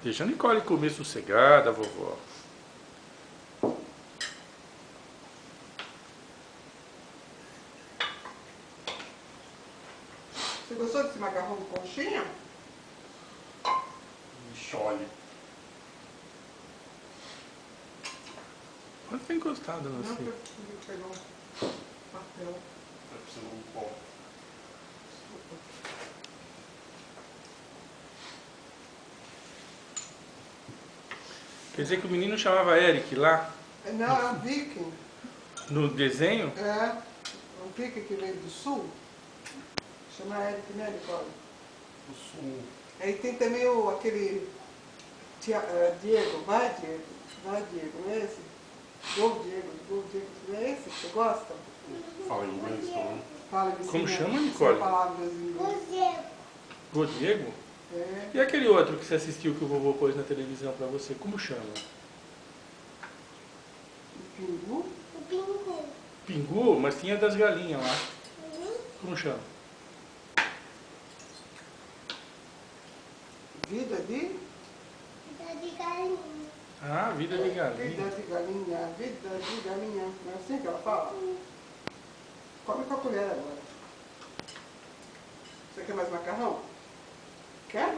Deixa a Nicole comer sossegada, vovó. Você gostou desse macarrão com conchinha? Chole. Pode ter encostado Não, assim. eu preciso pegar um papel. Tá precisando de um pó. Quer dizer que o menino chamava Eric lá? Não, é um viking. No desenho? É, um viking que veio do sul. Chama Eric, né, Nicole? Do sul. Aí tem também aquele Diego, vai Diego, não é esse? Gol Diego, não é esse que você gosta? Fala inglês também. Fala de Como cima, chama, sem Nicole? palavras em inglês. Godiego? É. E aquele outro que você assistiu que o vovô pôs na televisão pra você, como chama? O Pingu. Pingu? Mas tinha das galinhas lá. Como chama? Vida de galinha. Ah, Vida de Galinha. vida de galinha. Não é assim que ela fala? Come com a colher agora. Você quer mais macarrão? Quer?